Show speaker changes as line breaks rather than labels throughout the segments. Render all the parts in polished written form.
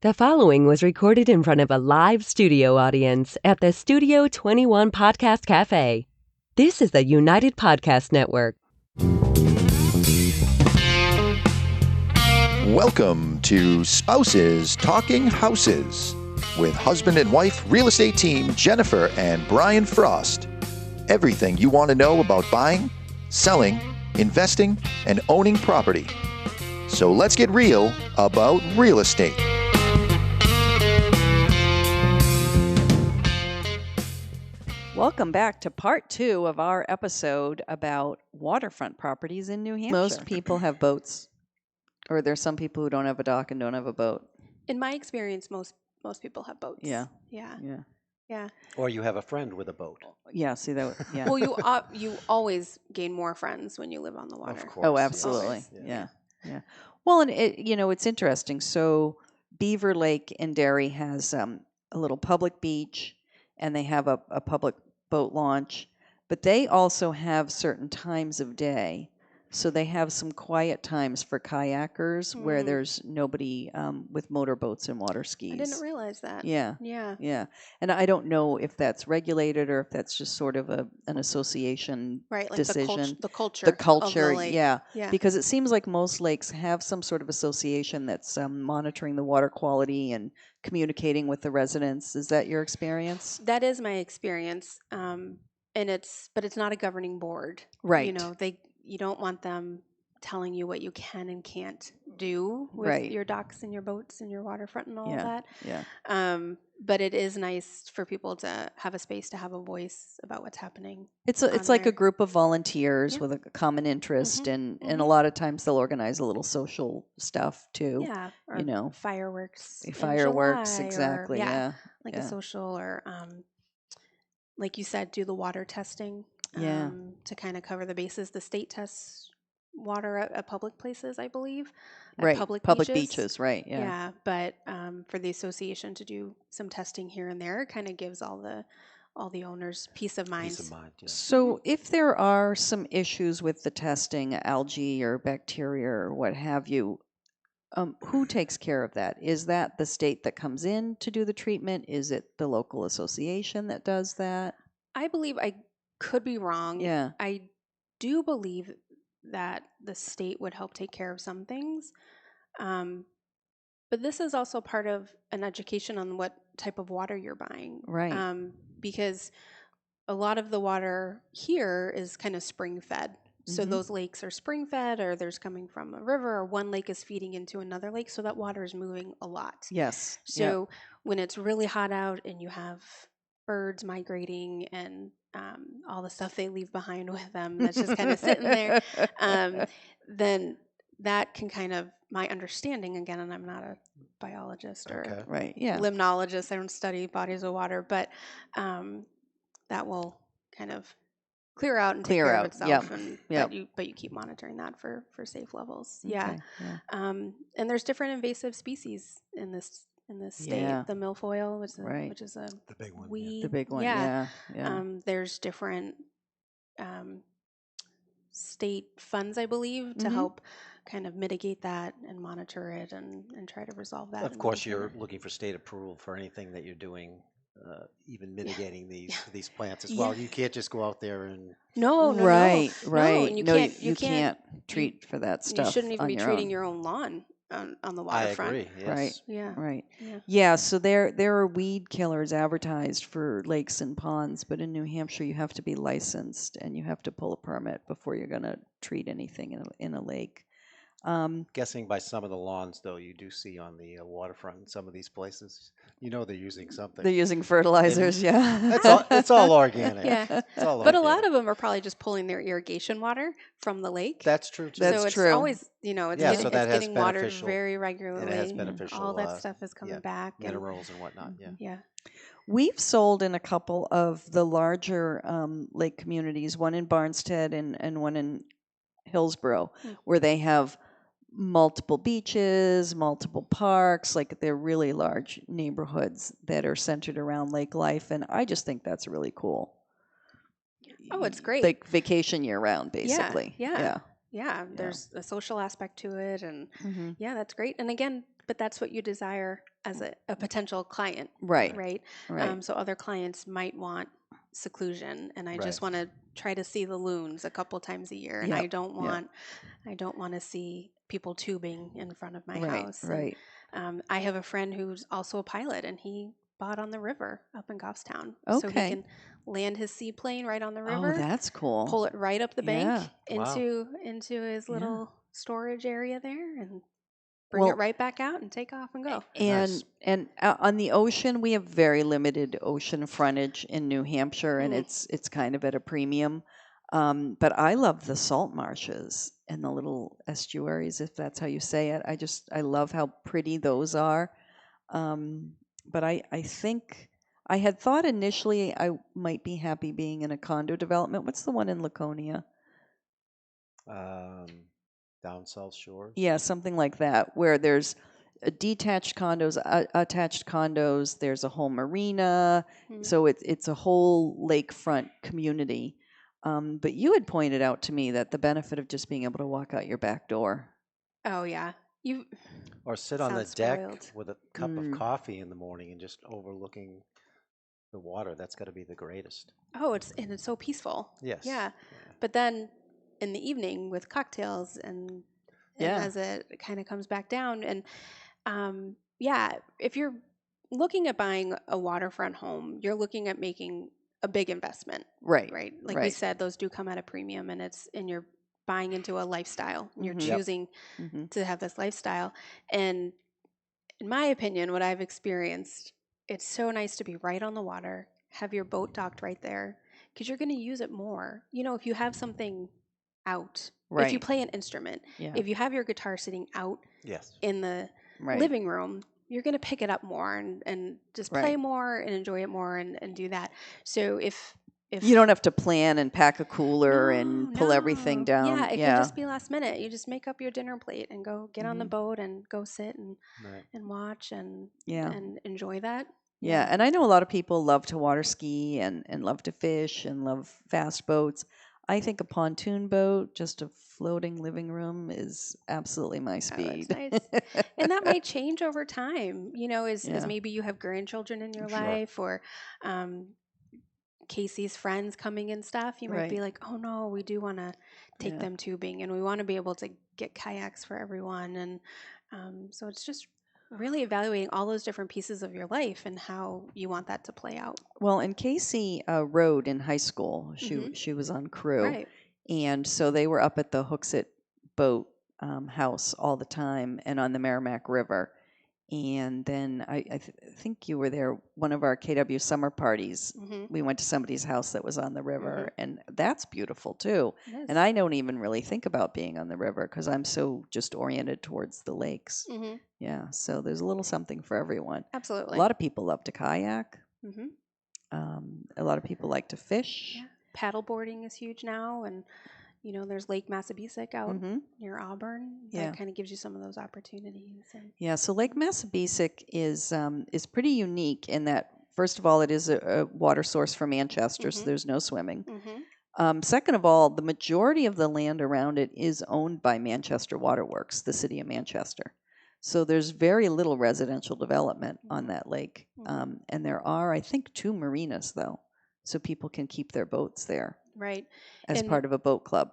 The following was recorded in front of a live studio audience at the Studio 21 Podcast Café. This is the United Podcast Network.
Welcome to Spouses Talking Houses with husband and wife real estate team Jennifer and Brian Frost. Everything you want to know about buying, selling, investing, and owning property. So let's get real about real estate.
Welcome back to part 2 of our episode about waterfront properties in New Hampshire. Most people have boats, or there's some people who don't have a dock and don't have a boat.
In my experience, most people have boats.
Yeah.
Or you have a friend with a boat.
Yeah, see that? Yeah.
Well, you always gain more friends when you live on the water.
Of course.
Oh, absolutely. Yeah. Well, and it's interesting. So Beaver Lake in Derry has a little public beach, and they have a public boat launch, but they also have certain times of day. So they have some quiet times for kayakers where there's nobody with motorboats and water skis.
I didn't realize that.
Yeah. And I don't know if that's regulated or if that's just sort of an association
Right, like
decision.
the culture.
The culture,
of the lake.
yeah.
Yeah.
Because it seems like most lakes have some sort of association that's monitoring the water quality and communicating with the residents. Is that your experience?
That is my experience. But it's not a governing board.
Right.
You don't want them telling you what you can and can't do with your docks and your boats and your waterfront and all of that.
Yeah.
But it is nice for people to have a space to have a voice about what's happening.
It's like
there.
a group of volunteers with a common interest, and a lot of times they'll organize a little social stuff too.
Yeah, or fireworks. in
Fireworks,
July,
exactly.
Or, a social, or like you said, do the water testing. To kind of cover the bases. The state tests water at public places, I believe.
Right.
Public
beaches, right. Yeah.
Yeah, but for the association to do some testing here and there kind of gives all the owners peace of mind.
Peace of mind, yeah.
So if there are some issues with the testing, algae or bacteria or what have you, who takes care of that? Is that the state that comes in to do the treatment? Is it the local association that does that?
I believe, I could be wrong.
Yeah.
I do believe that the state would help take care of some things. But this is also part of an education on what type of water you're buying.
Right.
Because a lot of the water here is kind of spring fed. So those lakes are spring fed, or there's coming from a river, or one lake is feeding into another lake. So that water is moving a lot.
Yes.
So when it's really hot out and you have birds migrating and all the stuff they leave behind with them that's just kind of sitting there, then that can kind of, my understanding, again, and I'm not a biologist or limnologist, I don't study bodies of water, but that will kind of clear out and take care of itself. But you keep monitoring that for safe levels.
Okay.
And there's different invasive species in this state. The milfoil, which is a
the big one.
weed.
The big one. Yeah.
There's different state funds, I believe, to help kind of mitigate that and monitor it and try to resolve that.
Of course, you're looking for state approval for anything that you're doing, even mitigating these plants as well. You can't just go out there and
no.
Right.
No, and
you can't treat for that stuff.
You shouldn't even be treating
your
your own lawn on the waterfront.
I agree. Yes.
Right. Yeah. So there are weed killers advertised for lakes and ponds, but in New Hampshire you have to be licensed and you have to pull a permit before you're going to treat anything in a lake.
Guessing by some of the lawns, though, you do see on the waterfront in some of these places, they're using something.
They're using fertilizers,
It's all organic.
Yeah. But a lot of them are probably just pulling their irrigation water from the lake.
That's true, too.
That's
so it's
true.
Always, it's
so that
getting
has
watered very regularly.
It has beneficial.
All that stuff is coming back.
Minerals and whatnot,
Yeah.
We've sold in a couple of the larger lake communities, one in Barnstead and one in Hillsborough, where they have multiple beaches, multiple parks, like they're really large neighborhoods that are centered around lake life. And I just think that's really cool.
Oh, it's great.
Like vacation year round, basically.
Yeah, there's a social aspect to it. And that's great. And again, but that's what you desire as a potential client,
Right.
right?
Right.
So other clients might want seclusion, and I just
Right.
want to try to see the loons a couple times a year, and
Yep.
I don't want to see people tubing in front of my
Right.
house.
Right.
And I have a friend who's also a pilot, and he bought on the river up in Goffstown, so he
Okay.
can land his seaplane right on the
Oh,
river,
that's cool.
pull it right up the
Yeah.
bank
Wow.
into his
Yeah.
little storage area there, and bring
Well,
it right back out and take off and go.
and
Nice.
on the ocean, we have very limited ocean frontage in New Hampshire, and it's kind of at a premium. But I love the salt marshes and the little estuaries, if that's how you say it. I love how pretty those are. But I think I had thought initially I might be happy being in a condo development. What's the one in Laconia?
Down South Shores.
Yeah, something like that, where there's detached condos, attached condos. There's a whole marina, so it's a whole lakefront community. But you had pointed out to me that the benefit of just being able to walk out your back door.
Oh yeah, you
Or sit on the
Sounds
deck
spoiled.
with a cup of coffee in the morning and just overlooking the water. That's got to be the greatest.
it's so peaceful.
Yes.
Yeah, but then in the evening with cocktails and
Yeah.
as it kind of comes back down, and if you're looking at buying a waterfront home, you're looking at making a big investment,
Right.
right? Like we said, those do come at a premium, and you're buying into a lifestyle. You're
Mhm.
choosing to have this lifestyle, and in my opinion, what I've experienced, it's so nice to be right on the water, have your boat docked right there, because you're going to use it more. If you have something out, if you
Right.
play an instrument,
Yeah.
if you have your guitar sitting out
Yes.
in the
Right.
living room, you're going to pick it up more and just play
Right.
more and enjoy it more and do that. So if
You don't have to plan and pack a cooler and pull everything down.
Yeah, it
Yeah.
can just be last minute. You just make up your dinner plate and go get on the boat and go sit and watch and enjoy that.
Yeah, and I know a lot of people love to water ski and love to fish and love fast boats. I think a pontoon boat, just a floating living room, is absolutely my speed.
Oh, that's nice. And that might change over time, as
Yeah.
maybe you have grandchildren in your
Sure.
life, or Casey's friends coming and stuff. You might be
Right.
like, oh no, we do want to take
Yeah.
them tubing, and we want to be able to get kayaks for everyone. And so it's just really evaluating all those different pieces of your life and how you want that to play out.
Well, and Casey rowed in high school. She was on crew,
Right.
and so they were up at the Hooksett boat house all the time and on the Merrimack River. And then I think you were there, one of our KW summer parties. We went to somebody's house that was on the river, and that's beautiful too.
It is.
And I don't even really think about being on the river because I'm so just oriented towards the lakes. Yeah, so there's a little something for everyone.
Absolutely.
A lot of people love to kayak.
Mm-hmm.
A lot of people like to fish.
Yeah. Paddle boarding is huge now, and there's Lake Massabesic out near Auburn.
Yeah.
That kind of gives you some of those opportunities.
Yeah, so Lake Massabesic is pretty unique in that, first of all, it is a water source for Manchester, so there's no swimming. Second of all, the majority of the land around it is owned by Manchester Waterworks, the city of Manchester. So there's very little residential development on that lake. And there are, I think, 2 marinas, though, so people can keep their boats there.
Right.
As part of a boat club.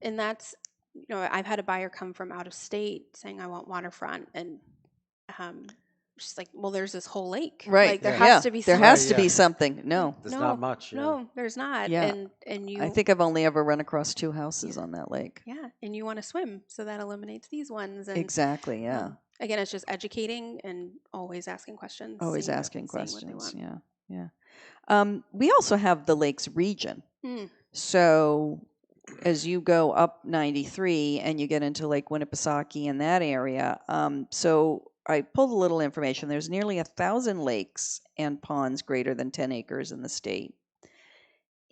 And that's, I've had a buyer come from out of state saying, I want waterfront. And she's like, well, there's this whole lake.
Right.
Like, there has to be
There
something.
has to be something. No.
There's not much.
No, there's not.
Yeah.
And you.
I think I've only ever run across 2 houses on that lake.
Yeah. And you want to swim. So that eliminates these ones. And,
Exactly. Yeah.
Again, it's just educating and always asking questions.
Always
seeing
asking
what they
questions.
want.
Yeah. We also have the lakes region. So as you go up 93 and you get into Lake Winnipesaukee in that area, so I pulled a little information. There's nearly 1,000 lakes and ponds greater than 10 acres in the state.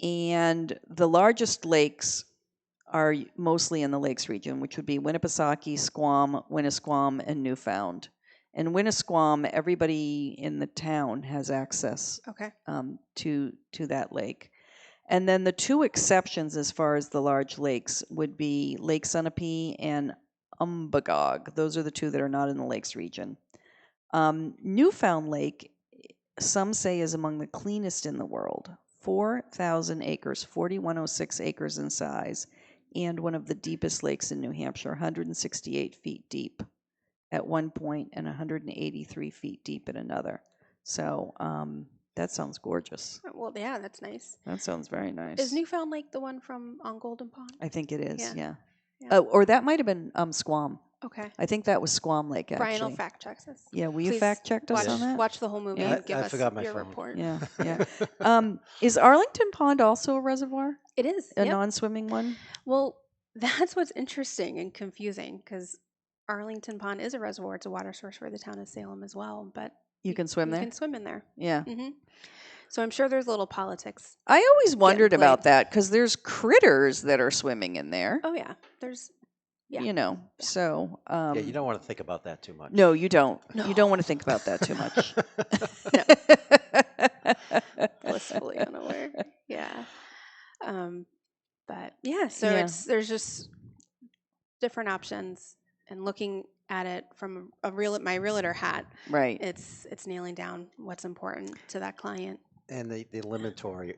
And the largest lakes are mostly in the lakes region, which would be Winnipesaukee, Squam, Winnisquam, and Newfound. And Winnisquam, everybody in the town has access to that lake. And then the 2 exceptions as far as the large lakes would be Lake Sunapee and Umbagog. Those are the two that are not in the lakes region. Newfound Lake, some say, is among the cleanest in the world. 4,000 acres, 4,106 acres in size, and one of the deepest lakes in New Hampshire, 168 feet deep at one point and 183 feet deep at another. So that sounds gorgeous.
Well, yeah, that's nice.
That sounds very nice.
Is Newfound Lake the one from on Golden Pond?
I think it is, yeah.
Yeah.
Or that might have been Squam.
Okay.
I think that was Squam Lake, actually.
Brian will fact check us.
Yeah, will you
Please
fact check us on that?
Watch the whole movie
Yeah.
and give
I
us
forgot my
your
phone.
report.
Yeah, yeah. Is Arlington Pond also a reservoir?
It is.
A
Yep.
non-swimming one?
Well, that's what's interesting and confusing because Arlington Pond is a reservoir. It's a water source for the town of Salem as well, but
You can swim there?
You can swim in there.
Yeah.
hmm So I'm sure there's little politics.
I always wondered
played.
about that because there's critters that are swimming in there.
Oh yeah, there's
You know, so.
Yeah, you don't want to think about that too much.
No, you don't.
No.
You don't want to think about that too much.
blissfully unaware. Yeah. But yeah, so
Yeah.
there's just different options, and looking at it from my realtor hat,
Right.
it's nailing down what's important to that client.
And the inventory,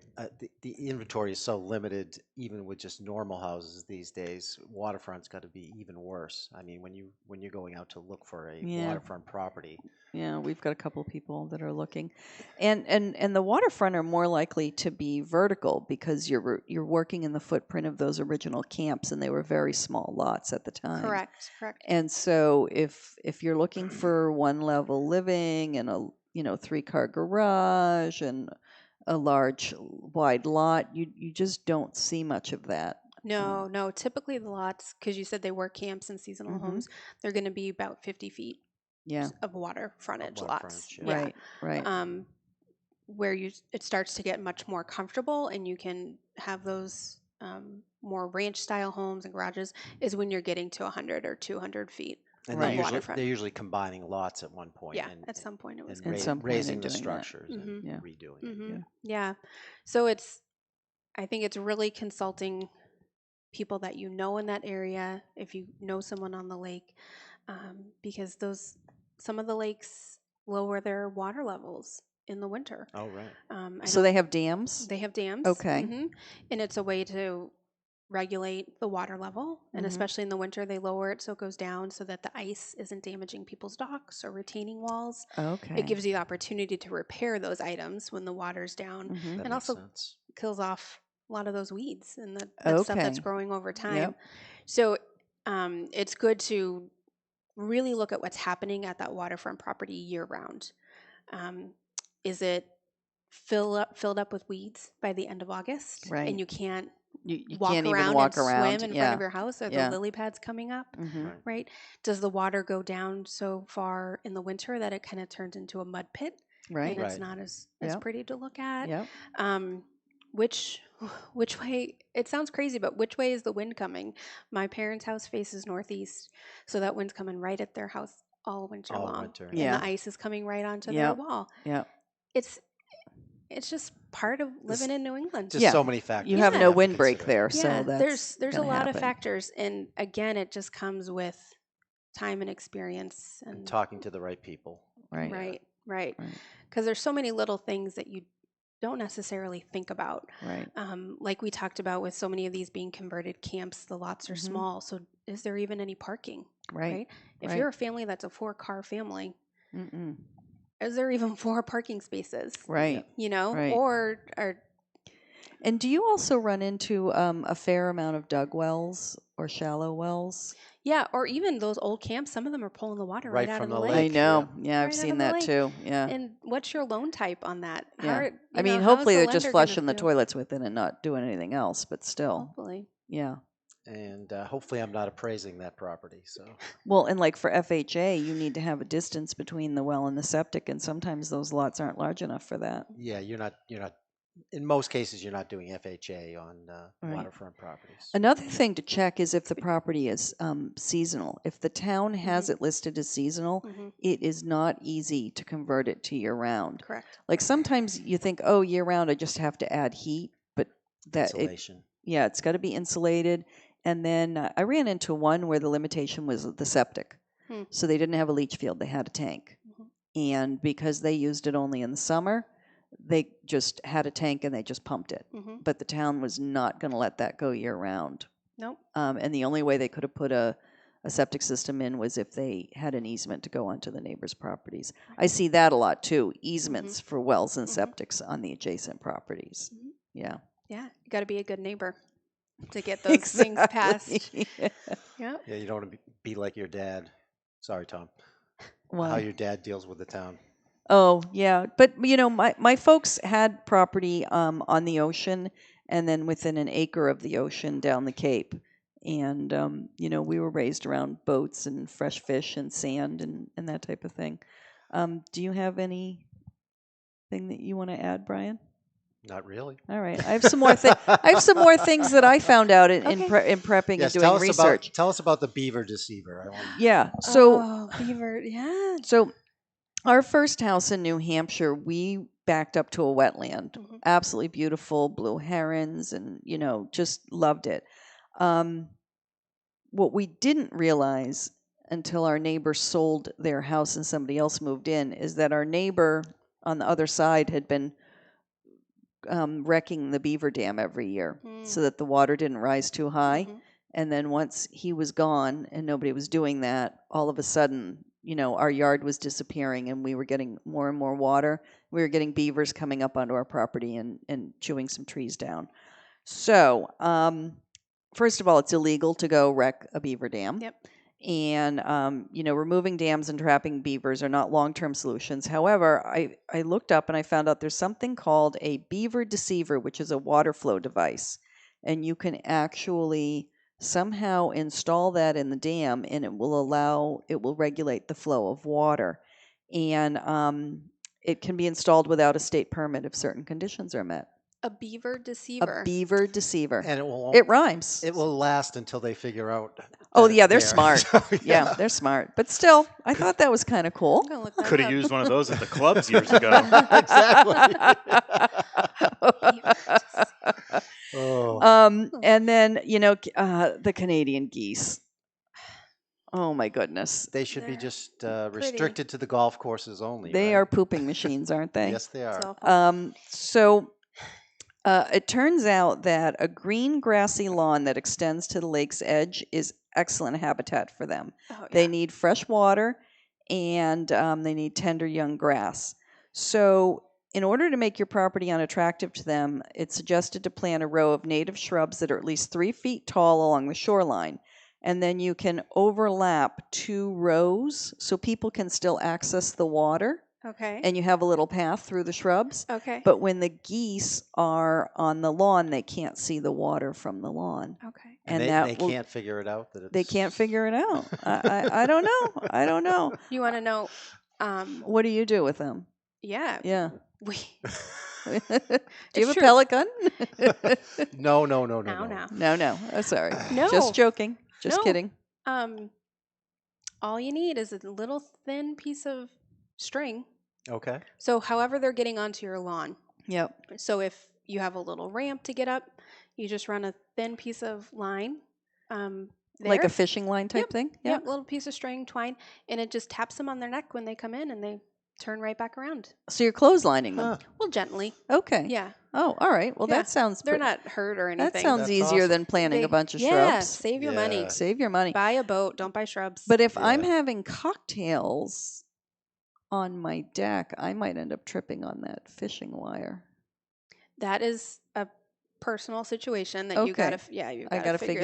the inventory is so limited, even with just normal houses these days. Waterfront's got to be even worse. I mean, when you're going out to look for a
Yeah.
waterfront property,
Yeah, we've got a couple people that are looking, and the waterfront are more likely to be vertical because you're working in the footprint of those original camps, and they were very small lots at the time.
Correct.
And so if you're looking for one level living and a 3-car garage and a large wide lot, you just don't see much of that.
No. Typically the lots, because you said they were camps and seasonal
Mhm.
homes, they're going to be about 50 feet
Yeah.
of water frontage
Water
lots.
frontage,
Right.
Where it starts to get much more comfortable, and you can have those more ranch style homes and garages is when you're getting to 100 or 200 feet.
and
Right.
they're usually combining lots at one point.
Yeah,
and,
at some point it was.
and
At some point
raising
they're
the
doing that.
structures and
Yeah.
redoing it.
Mhm. Yeah. So I think it's really consulting people that you know in that area, if you know someone on the lake, because some of the lakes lower their water levels in the winter.
Oh, right.
So they have dams?
They have dams.
Okay.
And it's a way to regulate the water level, and
Mhm.
especially in the winter they lower it so it goes down so that the ice isn't damaging people's docks or retaining walls.
Okay.
It gives you the opportunity to repair those items when the water's down,
Mhm.
That
and
makes
also
sense.
kills off a lot of those weeds and that stuff that's
Okay.
growing over time.
Yep.
So it's good to really look at what's happening at that waterfront property year round. Is it filled up with weeds by the end of August,
Right.
and you can't
You
walk
can't
around
even walk
and
around.
swim in
yeah.
front of your house? Are
Yeah.
the lily pads coming up?
Mhm.
Right.
Right? Does the water go down so far in the winter that it kind of turns into a mud pit,
Right.
and it's
Right.
not as
Yep.
pretty to look at?
Yep.
Which way? It sounds crazy, but which way is the wind coming? My parents' house faces northeast, so that wind's coming right at their house all winter
All
long,
winter,
and
yeah.
the ice is coming right onto
Yep.
their wall.
Yep.
It's just part of living in New England.
Just
Yeah.
so many factors.
You
you
have
Yeah.
no
have to
windbreak
consider.
there, so
Yeah,
that's
there's a
gonna
lot of
happen.
factors, and again, it just comes with time and experience
And
and
talking to the right people.
Right.
right,
Right.
because there's so many little things that you don't necessarily think about.
Right.
Like we talked about with so many of these being converted camps, the lots are
Mhm.
small. So is there even any parking?
Right.
If
Right.
you're a family that's a 4-car family,
Mm-mm.
is there even 4 parking spaces?
Right.
You know,
Right.
or
And do you also run into a fair amount of dug wells or shallow wells?
yeah, or even those old camps. Some of them are pulling the water right,
Right
out
from
of the
the
I
lake.
lake.
know. Yeah, I've
Right out
seen
of the
that
lake.
too. Yeah.
And what's your loan type on that?
Yeah.
You
I mean,
know, how's
hopefully
the
they're just
lender gonna
flushing the
feel?
toilets with it and not doing anything else, but still.
Hopefully.
Yeah.
And hopefully I'm not appraising that property. So
Well, and like for FHA, you need to have a distance between the well and the septic, and sometimes those lots aren't large enough for that.
yeah, you're not. In most cases, you're not doing FHA on
Right.
waterfront properties.
Another thing to check is if the property is seasonal. If the town has it listed as seasonal,
Mhm.
it is not easy to convert it to year round.
Correct.
Like sometimes you think, oh, year round, I just have to add heat, but it's
Insulation.
got to be insulated. And then I ran into one where the limitation was the septic. So they didn't have a leach field, they had a tank. And because they used it only in the summer, they just had a tank and they just pumped it. But the town was not going to let that go year round.
Nope.
And the only way they could have put a septic system in was if they had an easement to go onto the neighbors' properties. I see that a lot too, easements for wells and septics on the adjacent properties. Yeah.
Yeah, you got to be a good neighbor to get those things passed.
Yeah.
Yeah.
Yeah, you don't want to be like your dad. Sorry, Tom.
Why?
How your dad deals with the town.
Oh, yeah. But, you know, my folks had property on the ocean and then within an acre of the ocean down the Cape. And, you know, we were raised around boats and fresh fish and sand and that type of thing. Do you have anything that you want to add, Brian?
Not really.
All right. I have some more things that I found out in prepping and doing research.
Tell us about the beaver deceiver.
Yeah. So
beaver, yeah.
So our first house in New Hampshire, we backed up to a wetland. Absolutely beautiful, blue herons, and, you know, just loved it. What we didn't realize until our neighbor sold their house and somebody else moved in is that our neighbor on the other side had been wrecking the beaver dam every year so that the water didn't rise too high. And then once he was gone and nobody was doing that, all of a sudden, you know, our yard was disappearing and we were getting more and more water. We were getting beavers coming up onto our property and chewing some trees down. So, first of all, it's illegal to go wreck a beaver dam.
Yep.
And, you know, removing dams and trapping beavers are not long-term solutions. However, I looked up and I found out there's something called a beaver deceiver, which is a water flow device. And you can actually somehow install that in the dam and it will regulate the flow of water. And it can be installed without a state permit if certain conditions are met.
A beaver deceiver.
A beaver deceiver.
And
it rhymes.
It will last until they figure out.
Oh, yeah, they're smart.
So,
yeah, they're smart. But still, I thought that was kind of cool.
Could have used one of those at the clubs years ago.
Exactly.
Oh. And then, you know, the Canadian geese. Oh, my goodness.
They should be just restricted to the golf courses only.
They
right?
are pooping machines, aren't they?
Yes, they are.
So it turns out that a green grassy lawn that extends to the lake's edge is excellent habitat for them. Oh, yeah. They need fresh water and they need tender young grass. So in order to make your property unattractive to them, it's suggested to plant a row of native shrubs that are at least 3 feet tall along the shoreline. And then you can overlap 2 rows so people can still access the water.
Okay.
And you have a little path through the shrubs.
Okay.
But when the geese are on the lawn, they can't see the water from the lawn.
Okay.
And they can't figure it out.
They can't figure it out. I don't know. I don't know.
You want to know?
What do you do with them?
Yeah.
Yeah.
Do
you have a pellet gun?
No.
No. Oh, sorry.
No.
Just joking. Just kidding.
All you need is a little thin piece of string.
Okay.
So however they're getting onto your lawn.
Yep.
So if you have a little ramp to get up, you just run a thin piece of line.
Like a fishing line type thing?
Yep, little piece of string, twine, and it just taps them on their neck when they come in and they turn right back around.
So you're clotheslining them?
Well, gently.
Okay.
Yeah.
Oh, all right. Well, that sounds...
They're not hurt or anything.
That sounds easier than planting a bunch of shrubs.
Yeah, save your money.
Save your money.
Buy a boat. Don't buy shrubs.
But if I'm having cocktails on my deck, I might end up tripping on that fishing wire.
That is a personal situation that you gotta figure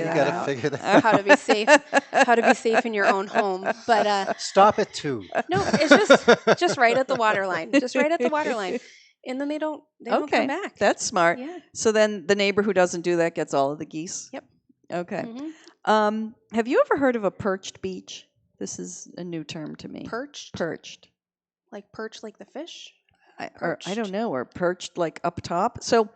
that out.
Figure that out.
How to be safe. How to be safe in your own home. But
stop at 2.
No, it's just right at the water line. Just right at the water line. And then they don't come back.
That's smart.
Yeah.
So then the neighbor who doesn't do that gets all of the geese?
Yep.
Okay. Mm-hmm. Have you ever heard of a perched beach? This is a new term to me.
Perched?
Perched.
Like perched like the fish?
I don't know, or perched like up top. So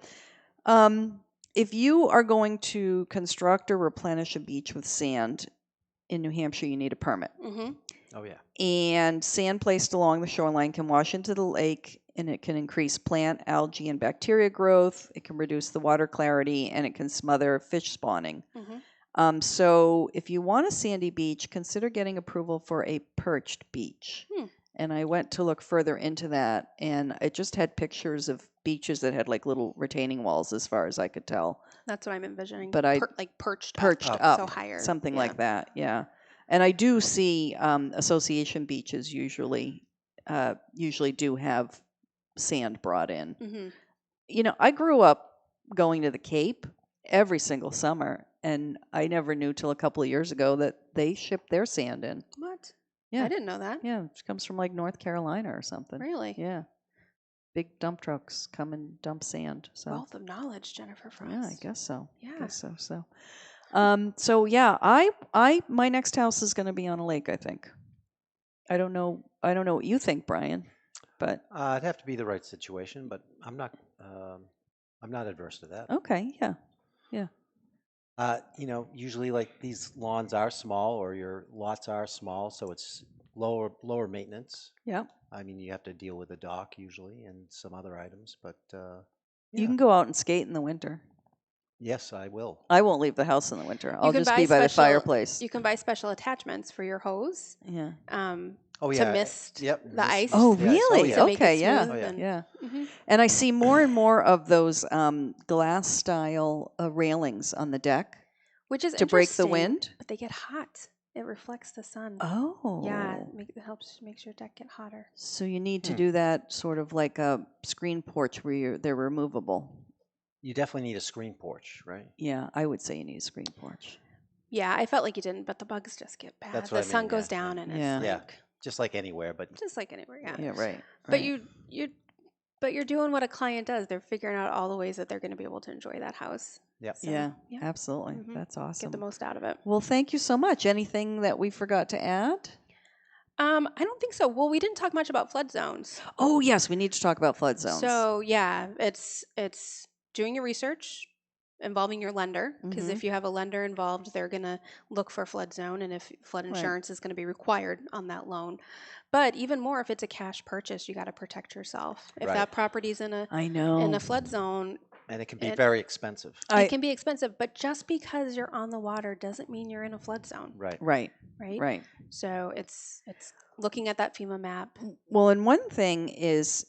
if you are going to construct or replenish a beach with sand in New Hampshire, you need a permit.
Mm-hmm.
Oh, yeah.
And sand placed along the shoreline can wash into the lake, and it can increase plant, algae, and bacteria growth. It can reduce the water clarity, and it can smother fish spawning. So if you want a sandy beach, consider getting approval for a perched beach. And I went to look further into that, and it just had pictures of beaches that had like little retaining walls, as far as I could tell.
That's what I'm envisioning.
But I
like perched
up,
so higher,
something like that. Yeah, and I do see association beaches usually do have sand brought in.
Mm-hmm.
You know, I grew up going to the Cape every single summer, and I never knew till a couple of years ago that they ship their sand in.
What?
Yeah.
I didn't know that.
Yeah, it comes from like North Carolina or something.
Really?
Yeah. Big dump trucks come and dump sand. So
Wealth of knowledge, Jennifer Frost.
yeah, I guess so.
Yeah.
I guess so. So yeah, my next house is going to be on a lake, I think. I don't know what you think, Brian, but
It'd have to be the right situation, but I'm not adverse to that.
okay, yeah.
Usually like these lawns are small or your lots are small, so it's lower maintenance.
Yeah.
I mean, you have to deal with a dock usually and some other items, but
You can go out and skate in the winter.
yes, I will.
I won't leave the house in the winter. I'll
can
just
buy
be by the
special-
fireplace.
You can buy special attachments for your hose
Yeah.
Oh
to
yeah.
mist
Yep.
the ice.
Oh,
Yes.
really?
yeah.
To make it
Okay, yeah.
smooth
Oh, yeah.
and-
Yeah.
Mhm.
And I see more and more of those glass style railings on the deck
Which is
to break the
interesting,
wind.
but they get hot. It reflects the sun.
Oh.
Yeah, it helps makes your deck get hotter.
So you need to do that sort of like a screen porch where they're removable.
You definitely need a screen porch, right?
Yeah, I would say you need a screen porch.
Yeah, I felt like you didn't, but the bugs just get bad.
That's
The
what I
sun
mean,
goes
yeah.
down and
Yeah.
it's
Yeah.
like
Just like anywhere, but
just like anywhere. Yeah.
Yeah, right.
But you're doing what a client does. They're figuring out all the ways that they're going to be able to enjoy that house.
yeah.
So,
Yeah,
yeah.
absolutely.
Mhm.
That's awesome.
Get the most out of it.
Well, thank you so much. Anything that we forgot to add?
I don't think so. Well, we didn't talk much about flood zones.
Oh, yes, we need to talk about flood zones.
So yeah, it's doing your research involving your lender, because
Mhm.
if you have a lender involved, they're going to look for a flood zone, and if flood
Right.
insurance is going to be required on that loan. But even more, if it's a cash purchase, you got to protect yourself. If
Right.
that property's in
I know.
a flood zone,
And it can be
It-
very expensive.
it can be expensive. But just because you're on the water doesn't mean you're in a flood zone,
Right.
Right,
right?
right.
So it's looking at that FEMA map.
Well, and one thing is,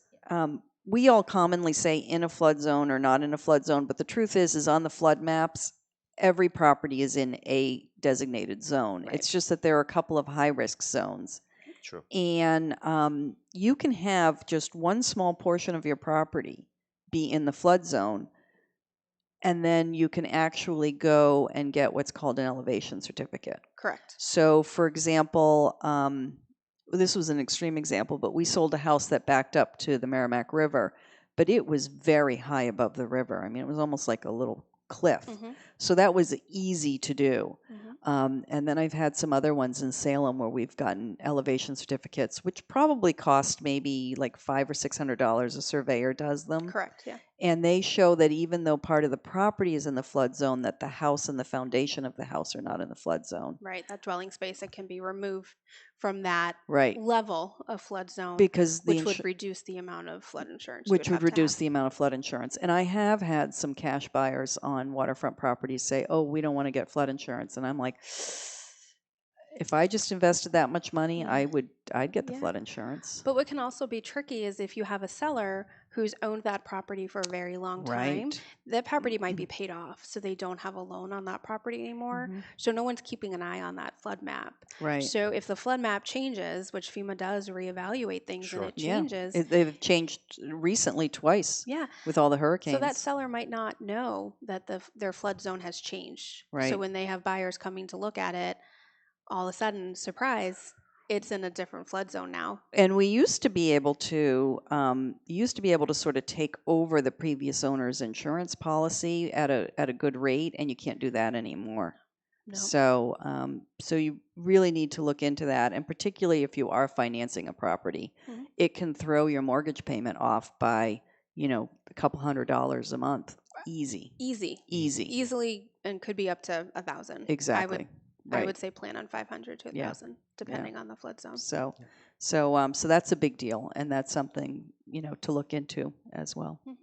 we all commonly say in a flood zone or not in a flood zone, but the truth is on the flood maps, every property is in a designated zone.
Right.
It's just that there are a couple of high risk zones.
True.
And you can have just one small portion of your property be in the flood zone, and then you can actually go and get what's called an elevation certificate.
Correct.
So, for example, this was an extreme example, but we sold a house that backed up to the Merrimack River, but it was very high above the river. I mean, it was almost like a little cliff.
Mhm.
So that was easy to do.
Mhm.
And then I've had some other ones in Salem where we've gotten elevation certificates, which probably cost maybe like $500 or $600. A surveyor does them.
Correct. Yeah.
And they show that even though part of the property is in the flood zone, that the house and the foundation of the house are not in the flood zone.
Right. That dwelling space that can be removed from that
Right.
level of flood zone,
Because the
which would reduce the amount of flood insurance. you
which would
have to
reduce
have.
the amount of flood insurance. And I have had some cash buyers on waterfront properties say, "Oh, we don't want to get flood insurance." And I'm like, if I just invested that much money, I'd get the
Yeah.
flood insurance.
But what can also be tricky is if you have a seller who's owned that property for a very long time,
Right.
that property might be paid off, so they don't have a loan on that property anymore.
Mhm.
So no one's keeping an eye on that flood map.
Right.
So if the flood map changes, which FEMA does reevaluate things
Sure.
and it
Yeah.
changes,
They've changed recently twice
yeah.
with all the hurricanes.
So that seller might not know that their flood zone has changed.
Right.
So when they have buyers coming to look at it, all of a sudden, surprise, it's in a different flood zone now.
And we used to be able to sort of take over the previous owner's insurance policy at a good rate, and you can't do that anymore.
No.
So you really need to look into that, and particularly if you are financing a property,
Mhm.
it can throw your mortgage payment off by a couple $100 a month, easy,
Easily, and could be up to 1,000.
exactly.
I would say plan on 500 to 1,000, depending on the flood zone.
So that's a big deal, and that's something to look into as well.
Mhm.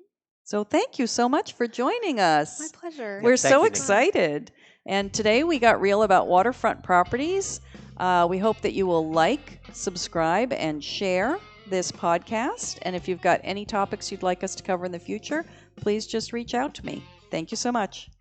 So thank you so much for joining us.
My pleasure.
We're
thank
so
you, Nikki.
excited. And today we got real about waterfront properties. We hope that you will like, subscribe, and share this podcast. And if you've got any topics you'd like us to cover in the future, please just reach out to me. Thank you so much.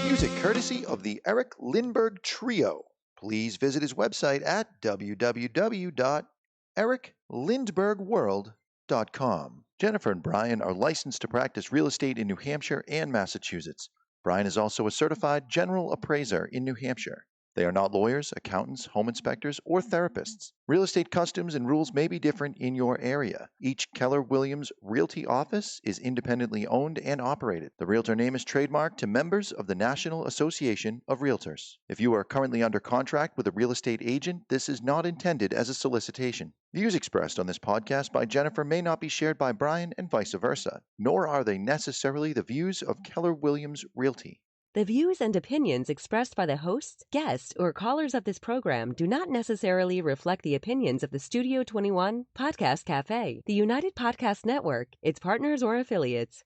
Music courtesy of the Eric Lindbergh Trio. Please visit his website at www.ericlindberghworld.com. Jennifer and Brian are licensed to practice real estate in New Hampshire and Massachusetts. Brian is also a certified general appraiser in New Hampshire. They are not lawyers, accountants, home inspectors, or therapists. Real estate customs and rules may be different in your area. Each Keller Williams Realty office is independently owned and operated. The realtor name is trademarked to members of the National Association of Realtors. If you are currently under contract with a real estate agent, this is not intended as a solicitation. Views expressed on this podcast by Jennifer may not be shared by Brian and vice versa, nor are they necessarily the views of Keller Williams Realty.
The views and opinions expressed by the hosts, guests, or callers of this program do not necessarily reflect the opinions of the Studio 21 Podcast Café, the United Podcast Network, its partners, or affiliates.